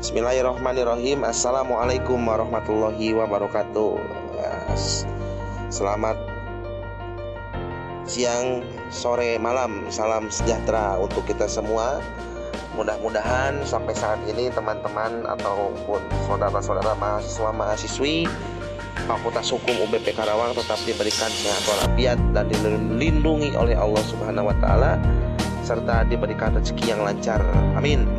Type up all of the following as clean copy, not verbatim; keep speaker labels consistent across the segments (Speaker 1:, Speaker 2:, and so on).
Speaker 1: Bismillahirrahmanirrahim. Assalamualaikum warahmatullahi wabarakatuh. Selamat siang, sore, malam. Salam sejahtera untuk kita semua. Mudah-mudahan sampai saat ini teman-teman ataupun saudara-saudara mahasiswa-mahasiswi Fakultas Hukum UBP Karawang tetap diberikan sehat walafiat dan dilindungi oleh Allah Subhanahu wa taala serta diberikan rezeki yang lancar. Amin.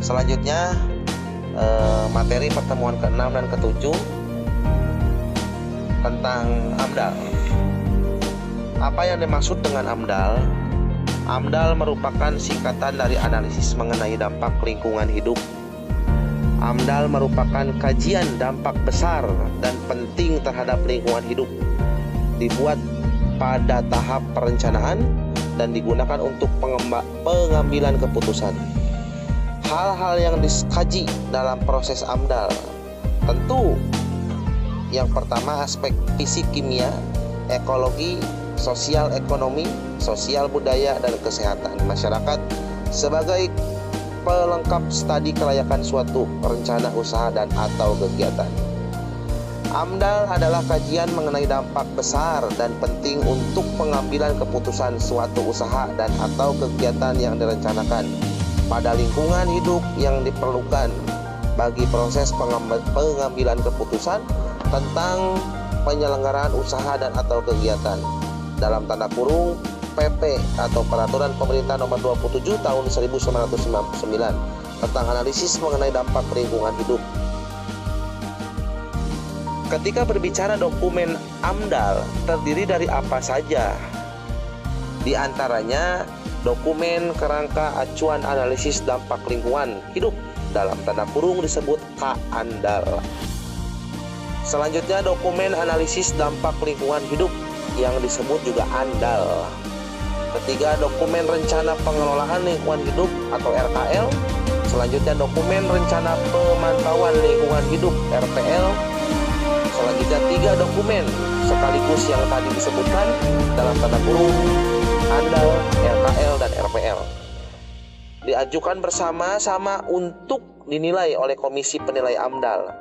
Speaker 1: Selanjutnya materi pertemuan ke-6 dan ke-7 tentang AMDAL. Apa yang dimaksud dengan AMDAL? AMDAL merupakan singkatan dari analisis mengenai dampak lingkungan hidup. AMDAL merupakan kajian dampak besar dan penting terhadap lingkungan hidup, dibuat pada tahap perencanaan dan digunakan untuk pengambilan keputusan. Hal-hal yang dikaji dalam proses AMDAL tentu yang pertama aspek fisik kimia, ekologi, sosial ekonomi, sosial budaya, dan kesehatan masyarakat sebagai pelengkap studi kelayakan suatu rencana usaha dan atau kegiatan. AMDAL adalah kajian mengenai dampak besar dan penting untuk pengambilan keputusan suatu usaha dan atau kegiatan yang direncanakan pada lingkungan hidup yang diperlukan bagi proses pengambilan keputusan tentang penyelenggaraan usaha dan atau kegiatan. Dalam tanda kurung PP atau Peraturan Pemerintah Nomor 27 Tahun 1999 tentang analisis mengenai dampak lingkungan hidup. Ketika berbicara dokumen AMDAL terdiri dari apa saja? Di antaranya dokumen kerangka acuan analisis dampak lingkungan hidup, dalam tanda kurung disebut KANDAL. Selanjutnya dokumen analisis dampak lingkungan hidup yang disebut juga ANDAL. Ketiga, dokumen rencana pengelolaan lingkungan hidup atau RKL. Selanjutnya dokumen rencana pemantauan lingkungan hidup RPL. Selanjutnya 3 dokumen sekaligus yang tadi disebutkan dalam tanda kurung ANDAL, RKL, dan RPL diajukan bersama-sama untuk dinilai oleh Komisi Penilai AMDAL.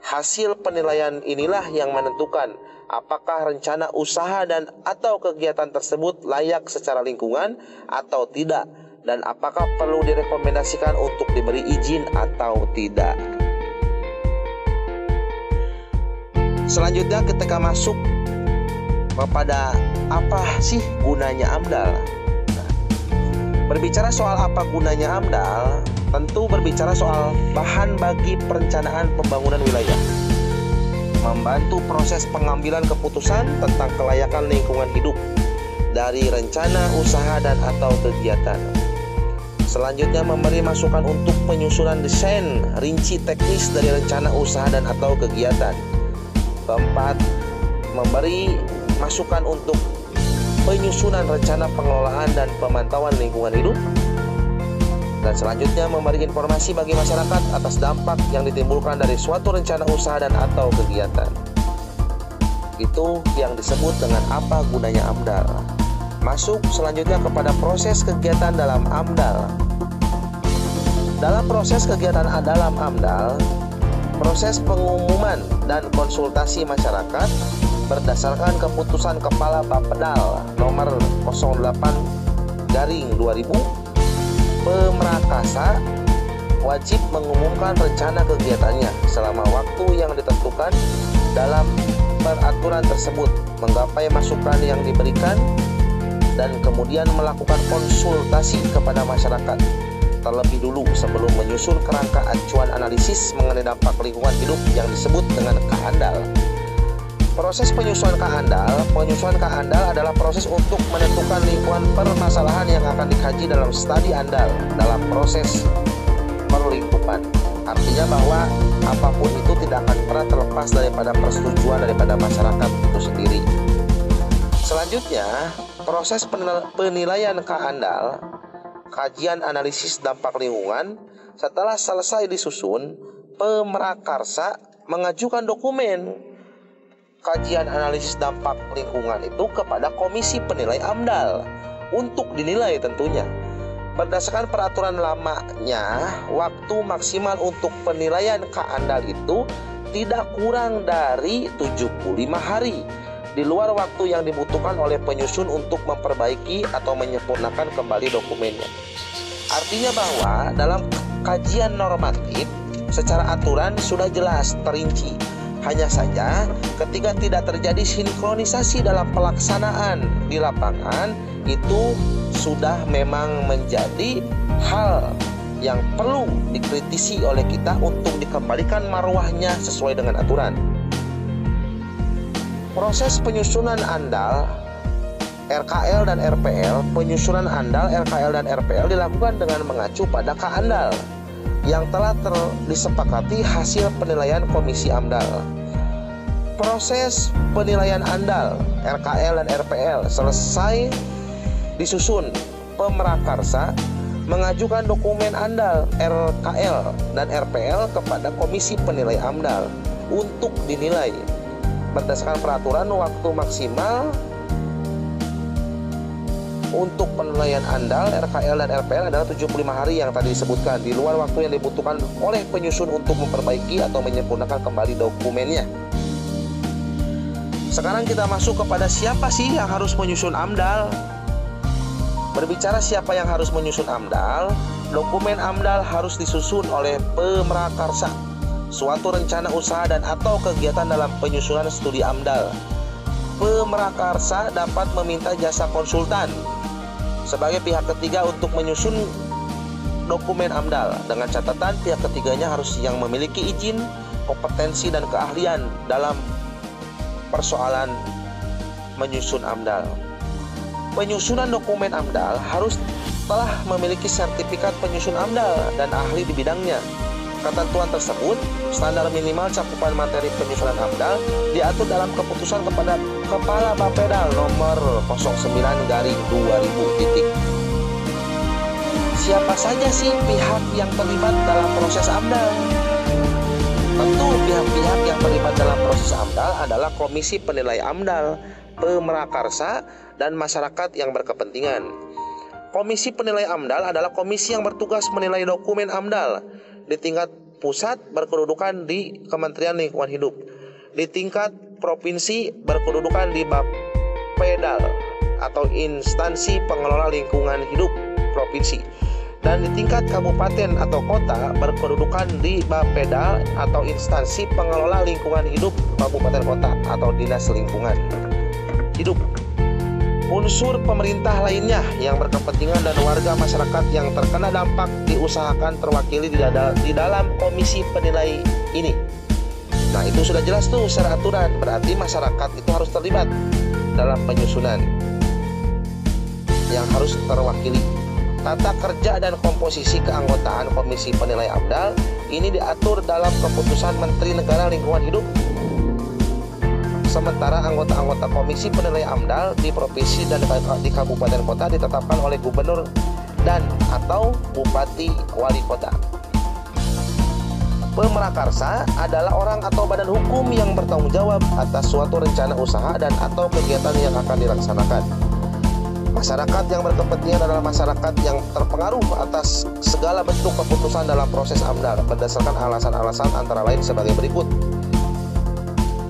Speaker 1: Hasil penilaian inilah yang menentukan apakah rencana usaha dan atau kegiatan tersebut layak secara lingkungan atau tidak, dan apakah perlu direkomendasikan untuk diberi izin atau tidak. Selanjutnya ketika masuk kepada apa sih gunanya AMDAL. Berbicara soal apa gunanya AMDAL, tentu berbicara soal bahan bagi perencanaan pembangunan wilayah, membantu proses pengambilan keputusan tentang kelayakan lingkungan hidup dari rencana usaha dan atau kegiatan. Selanjutnya memberi masukan untuk penyusunan desain rinci teknis dari rencana usaha dan atau kegiatan. Keempat, memberi masukan untuk penyusunan rencana pengelolaan dan pemantauan lingkungan hidup. Dan selanjutnya memberi informasi bagi masyarakat atas dampak yang ditimbulkan dari suatu rencana usaha dan atau kegiatan. Itu yang disebut dengan apa gunanya AMDAL. Masuk selanjutnya kepada proses kegiatan dalam AMDAL. Dalam proses kegiatan dalam AMDAL, proses pengumuman dan konsultasi masyarakat berdasarkan keputusan Kepala Bapedal nomor 08/2000, Pemrakasa wajib mengumumkan rencana kegiatannya selama waktu yang ditentukan dalam peraturan tersebut, menggapai masukan yang diberikan, dan kemudian melakukan konsultasi kepada masyarakat terlebih dulu sebelum menyusun kerangka acuan analisis mengenai dampak lingkungan hidup yang disebut dengan KANDAL. Proses penyusunan KANDAL adalah proses untuk menentukan lingkungan permasalahan yang akan dikaji dalam studi ANDAL dalam proses perlingkupan. Artinya bahwa apapun itu tidak akan pernah terlepas daripada persetujuan daripada masyarakat itu sendiri. Selanjutnya, proses penilaian KANDAL, kajian analisis dampak lingkungan. Setelah selesai disusun, Pemrakarsa mengajukan dokumen kajian analisis dampak lingkungan itu kepada Komisi Penilai AMDAL untuk dinilai tentunya. Berdasarkan peraturan lamanya, waktu maksimal untuk penilaian KA-AMDAL itu tidak kurang dari 75 hari di luar waktu yang dibutuhkan oleh penyusun untuk memperbaiki atau menyempurnakan kembali dokumennya. Artinya bahwa dalam kajian normatif secara aturan sudah jelas terinci. Hanya saja ketika tidak terjadi sinkronisasi dalam pelaksanaan di lapangan, itu sudah memang menjadi hal yang perlu dikritisi oleh kita untuk dikembalikan marwahnya sesuai dengan aturan. Proses penyusunan AMDAL, RKL dan RPL, penyusunan AMDAL, RKL dan RPL dilakukan dengan mengacu pada KA-AMDAL yang telah disepakati hasil penilaian Komisi AMDAL. Proses penilaian AMDAL, RKL dan RPL selesai disusun, pemrakarsa mengajukan dokumen AMDAL, RKL dan RPL kepada Komisi Penilai AMDAL untuk dinilai. Berdasarkan peraturan, waktu maksimal untuk penilaian AMDAL, RKL dan RPL adalah 75 hari yang tadi disebutkan, di luar waktu yang dibutuhkan oleh penyusun untuk memperbaiki atau menyempurnakan kembali dokumennya. Sekarang kita masuk kepada siapa sih yang harus menyusun AMDAL. Berbicara siapa yang harus menyusun AMDAL, dokumen AMDAL harus disusun oleh pemrakarsa, suatu rencana usaha dan atau kegiatan dalam penyusunan studi AMDAL. Pemrakarsa dapat meminta jasa konsultan sebagai pihak ketiga untuk menyusun dokumen AMDAL, dengan catatan pihak ketiganya harus yang memiliki izin, kompetensi dan keahlian dalam persoalan menyusun AMDAL. Penyusunan dokumen AMDAL harus telah memiliki sertifikat penyusun AMDAL dan ahli di bidangnya. Ketentuan tersebut, standar minimal cakupan materi penyusunan AMDAL diatur dalam keputusan kepada Kepala Bapedal nomor 09/2000. Siapa saja sih pihak yang terlibat dalam proses AMDAL? Tentu pihak-pihak yang terlibat dalam proses AMDAL adalah Komisi Penilai AMDAL, pemrakarsa, dan masyarakat yang berkepentingan. Komisi Penilai AMDAL adalah komisi yang bertugas menilai dokumen AMDAL. Di tingkat pusat berkedudukan di Kementerian Lingkungan Hidup. Di tingkat provinsi berkedudukan di Bapedal atau instansi pengelola lingkungan hidup provinsi. Dan di tingkat kabupaten atau kota berkedudukan di Bapedal atau instansi pengelola lingkungan hidup kabupaten kota atau dinas lingkungan hidup. Unsur pemerintah lainnya yang berkepentingan dan warga masyarakat yang terkena dampak diusahakan terwakili di dalam komisi penilai ini. Nah, itu sudah jelas tuh secara aturan, berarti masyarakat itu harus terlibat dalam penyusunan yang harus terwakili. Tata kerja dan komposisi keanggotaan Komisi Penilai AMDAL ini diatur dalam keputusan Menteri Negara Lingkungan Hidup. Sementara anggota-anggota Komisi Penilai AMDAL di provinsi dan di kabupaten kota ditetapkan oleh gubernur dan atau bupati wali kota. Pemrakarsa adalah orang atau badan hukum yang bertanggung jawab atas suatu rencana usaha dan atau kegiatan yang akan dilaksanakan. Masyarakat yang berkepentingan adalah masyarakat yang terpengaruh atas segala bentuk keputusan dalam proses AMDAL berdasarkan alasan-alasan antara lain sebagai berikut.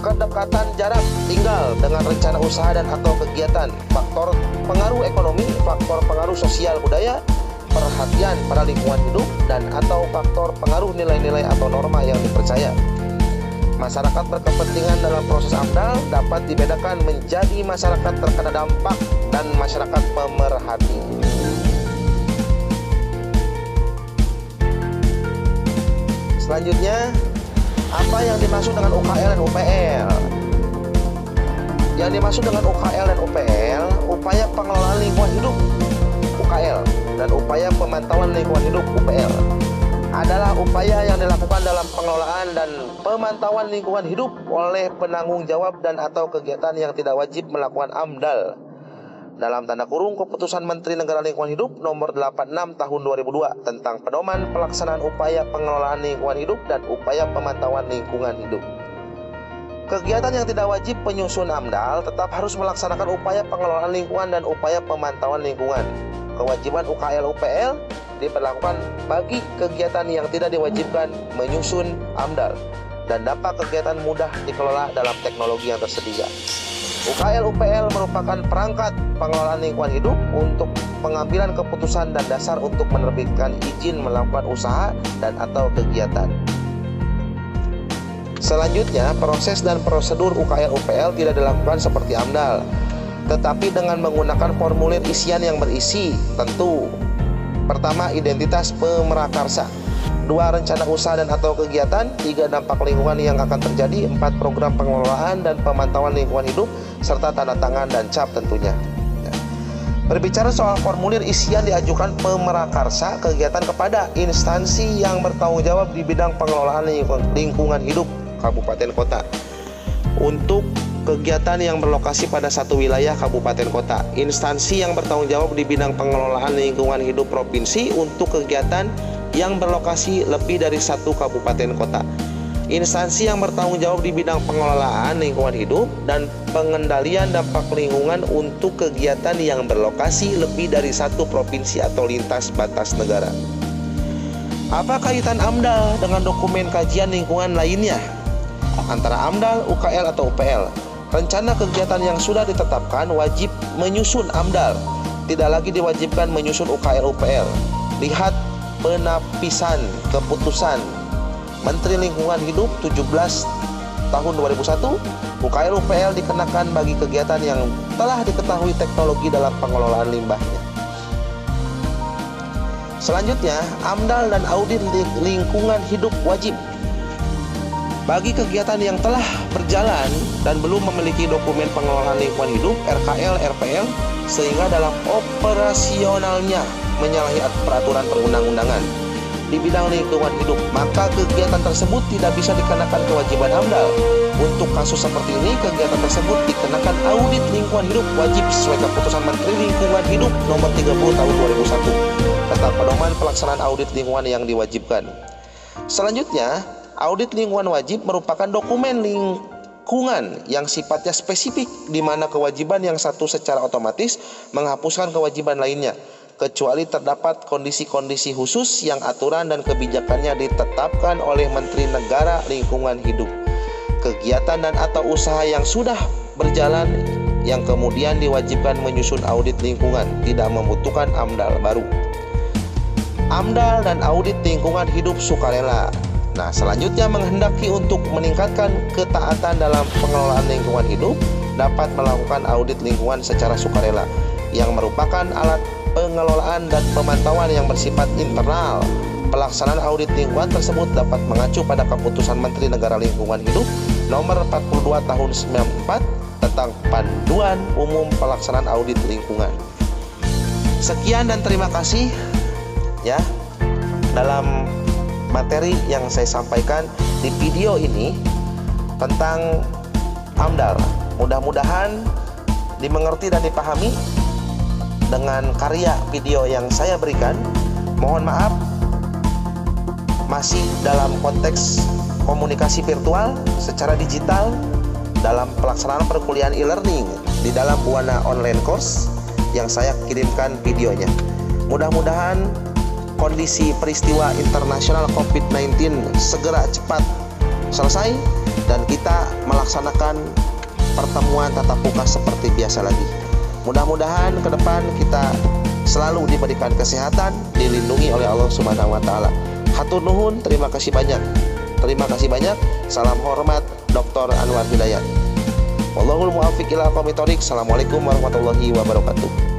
Speaker 1: Kedekatan jarak tinggal dengan rencana usaha dan atau kegiatan, faktor pengaruh ekonomi, faktor pengaruh sosial budaya, perhatian pada lingkungan hidup, dan atau faktor pengaruh nilai-nilai atau norma yang dipercaya. Masyarakat berkepentingan dalam proses AMDAL dapat dibedakan menjadi masyarakat terkena dampak dan masyarakat pemerhati. Selanjutnya, apa yang dimaksud dengan UKL dan UPL? Yang dimaksud dengan UKL dan UPL, upaya pengelolaan lingkungan hidup UKL dan upaya pemantauan lingkungan hidup UPL adalah upaya yang dilakukan dalam pengelolaan dan pemantauan lingkungan hidup oleh penanggung jawab dan atau kegiatan yang tidak wajib melakukan AMDAL. Dalam tanda kurung Keputusan Menteri Negara Lingkungan Hidup nomor 86 tahun 2002 tentang pedoman pelaksanaan upaya pengelolaan lingkungan hidup dan upaya pemantauan lingkungan hidup. Kegiatan yang tidak wajib penyusun AMDAL tetap harus melaksanakan upaya pengelolaan lingkungan dan upaya pemantauan lingkungan. kewajiban UKL UPL diberlakukan bagi kegiatan yang tidak diwajibkan menyusun AMDAL dan dapat kegiatan mudah dikelola dalam teknologi yang tersedia. UKL UPL merupakan perangkat pengelolaan lingkungan hidup untuk pengambilan keputusan dan dasar untuk menerbitkan izin melakukan usaha dan atau kegiatan. Selanjutnya, proses dan prosedur UKL UPL tidak dilakukan seperti AMDAL, tetapi dengan menggunakan formulir isian yang berisi tentu: pertama, identitas pemerakarsa; 2, rencana usaha dan atau kegiatan; 3, dampak lingkungan yang akan terjadi; 4, program pengelolaan dan pemantauan lingkungan hidup serta tanda tangan dan cap tentunya. Berbicara soal formulir isian diajukan pemerakarsa kegiatan kepada instansi yang bertanggung jawab di bidang pengelolaan lingkungan hidup kabupaten kota untuk kegiatan yang berlokasi pada satu wilayah kabupaten kota. Instansi yang bertanggung jawab di bidang pengelolaan lingkungan hidup provinsi untuk kegiatan yang berlokasi lebih dari satu kabupaten kota. Instansi yang bertanggung jawab di bidang pengelolaan lingkungan hidup dan pengendalian dampak lingkungan untuk kegiatan yang berlokasi lebih dari satu provinsi atau lintas batas negara. Apa kaitan AMDAL dengan dokumen kajian lingkungan lainnya? Antara AMDAL, UKL atau UPL, rencana kegiatan yang sudah ditetapkan wajib menyusun AMDAL, tidak lagi diwajibkan menyusun UKL UPL. Lihat penapisan keputusan Menteri Lingkungan Hidup 17 tahun 2001, UKL UPL dikenakan bagi kegiatan yang telah diketahui teknologi dalam pengelolaan limbahnya. Selanjutnya, AMDAL dan audit lingkungan hidup wajib bagi kegiatan yang telah berjalan dan belum memiliki dokumen pengelolaan lingkungan hidup RKL, RPL, sehingga dalam operasionalnya menyalahi peraturan perundang-undangan di bidang lingkungan hidup, maka kegiatan tersebut tidak bisa dikenakan kewajiban AMDAL. Untuk kasus seperti ini, kegiatan tersebut dikenakan audit lingkungan hidup wajib sesuai keputusan Menteri Lingkungan Hidup nomor 30 tahun 2001 tentang pedoman pelaksanaan audit lingkungan yang diwajibkan. Selanjutnya, audit lingkungan wajib merupakan dokumen lingkungan yang sifatnya spesifik, di mana kewajiban yang satu secara otomatis menghapuskan kewajiban lainnya, kecuali terdapat kondisi-kondisi khusus yang aturan dan kebijakannya ditetapkan oleh Menteri Negara Lingkungan Hidup. Kegiatan dan atau usaha yang sudah berjalan yang kemudian diwajibkan menyusun audit lingkungan tidak membutuhkan AMDAL baru. AMDAL dan audit lingkungan hidup sukarela. Nah, selanjutnya menghendaki untuk meningkatkan ketaatan dalam pengelolaan lingkungan hidup dapat melakukan audit lingkungan secara sukarela yang merupakan alat pengelolaan dan pemantauan yang bersifat internal. Pelaksanaan audit lingkungan tersebut dapat mengacu pada keputusan Menteri Negara Lingkungan Hidup nomor 42 tahun 94 tentang panduan umum pelaksanaan audit lingkungan. Sekian dan terima kasih ya dalam materi yang saya sampaikan di video ini tentang AMDAL. Mudah-mudahan dimengerti dan dipahami dengan karya video yang saya berikan. Mohon maaf, masih dalam konteks komunikasi virtual secara digital dalam pelaksanaan perkuliahan e-learning di dalam Buana Online Course yang saya kirimkan videonya. Mudah-mudahan kondisi peristiwa internasional COVID-19 segera cepat selesai dan kita melaksanakan pertemuan tatap muka seperti biasa lagi. Mudah-mudahan ke depan kita selalu diberikan kesehatan, dilindungi oleh Allah Subhanahu wa taala. Hatur nuhun, terima kasih banyak. Terima kasih banyak. Salam hormat Dr. Anwar Hidayat. Wallahul muwaffiq ila aqwamit thoriq. Assalamualaikum warahmatullahi wabarakatuh.